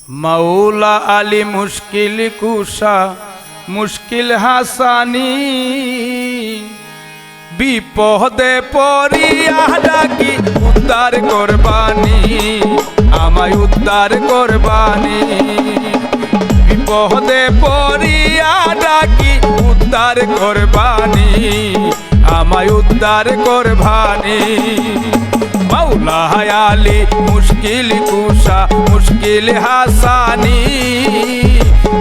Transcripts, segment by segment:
मौला अली मुश्किल कुशा मुश्किल हासानी विपदे पड़िया डाकी उद्धार करबानी आमाय उद्धार करबानी विपदे पड़िया डाकी उद्धार करबानी आमाय उद्धार करबानी मौला अली मुश्किल कुशा मुश्किल हासानी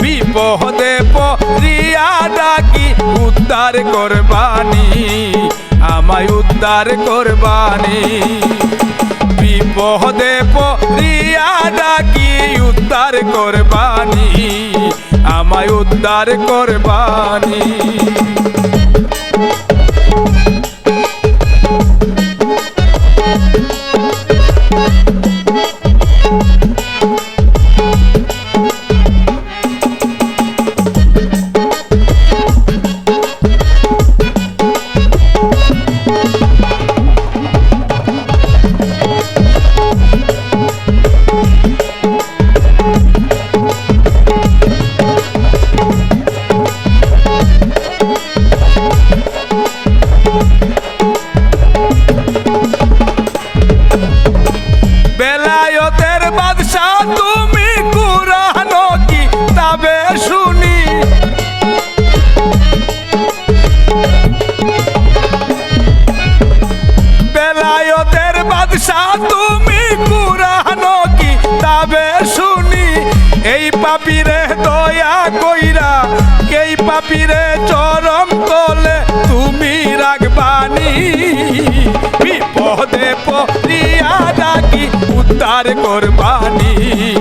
विपदे पड़िया डाकी उद्धार करबानी आमाय उद्धार करबानी विपदे पड़िया डाकी उद्धार करबानी आमाय उद्धार करबानी पापीरे दया कइरा केई पापीरे चरम तले तुमी राखबानी विपदे पड़िया डाकी उद्धार करबानी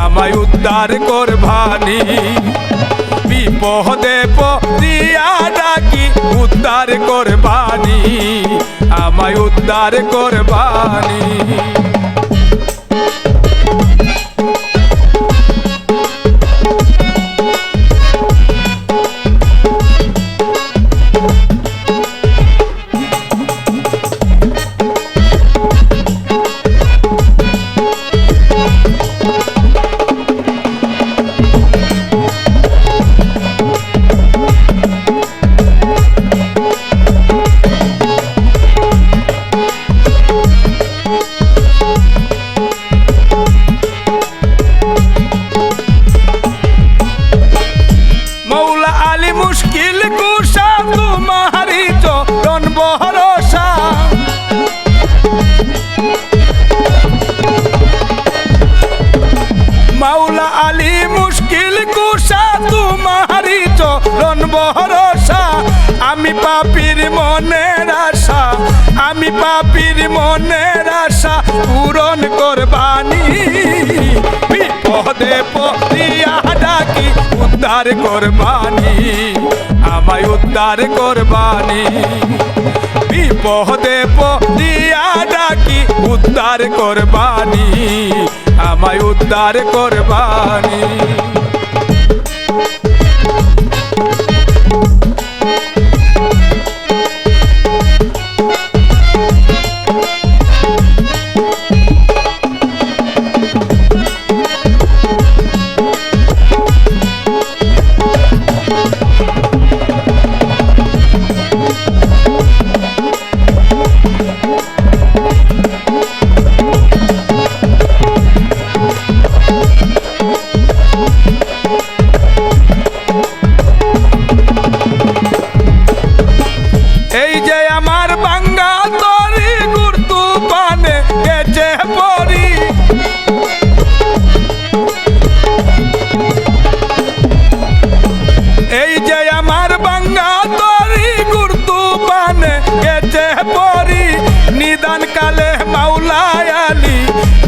आमाय उद्धार करबानी विपदे पड़िया डाकी उद्धार करबानी आमाय उद्धार करबानी आमी पापीर मनेर आशा आमी पापीर मनेर आशा पूरण करबानी विपदे पड़िया डाकी उद्धार करबानी आमाय उद्धार करबानी विपदे पड़िया डाकी उद्धार करबानी आमाय उद्धार करबानी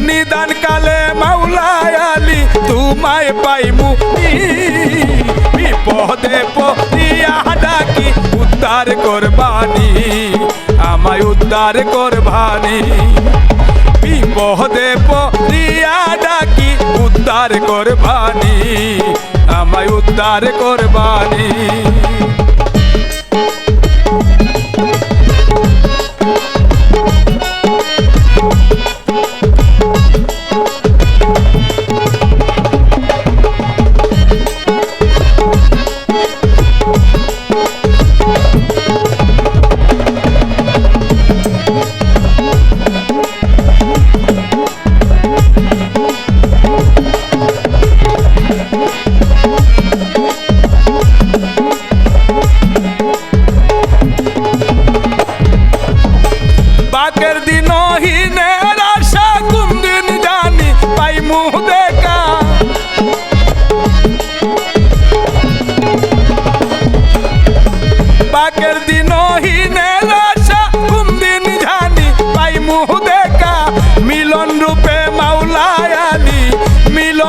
निदान काले मौला अली तुमाय पाइमु विपदे पड़िया डाकी उद्धार करबानी आमाय उद्धार करबानी विपदे पड़िया डाकी उद्धार करबानी आमाय उद्धार करबानी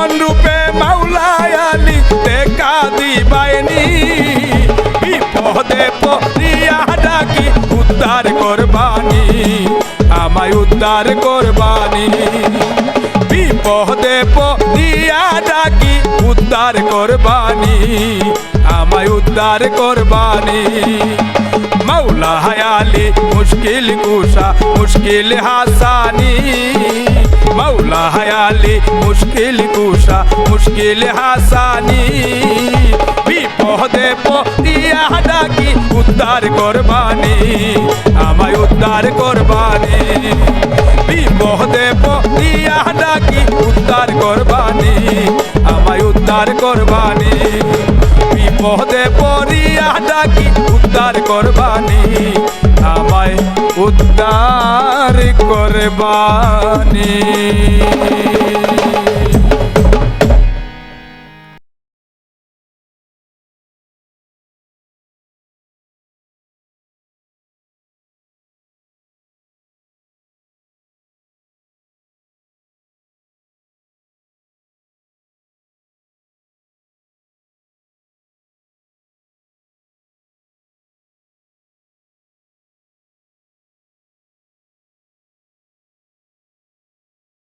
কোন রূপে মাওলায় আলী দেখা দিবাইনি বিপদে পড়িয়া ডাকি উদ্ধার করবানি আমায় উদ্ধার করবানি বিপদে পড়িয়া ডাকি উদ্ধার করবানি আমায় উদ্ধার করবানি মৌলা আলী মুশকিল কুশা মুশকিল হাসানি মৌলা আলী মুশকিল কুশা মুশকিল হাসানি বিপদে পড়িয়া ডাকি উদ্ধার করবানি আমায় উদ্ধার করবানি বিপদে পড়িয়া ডাকি উদ্ধার করবানি আমায় উদ্ধার করবানি বিপদে পড়িয়া ডাকি উদ্ধার করবানি আমায় উদ্ধার করবানি।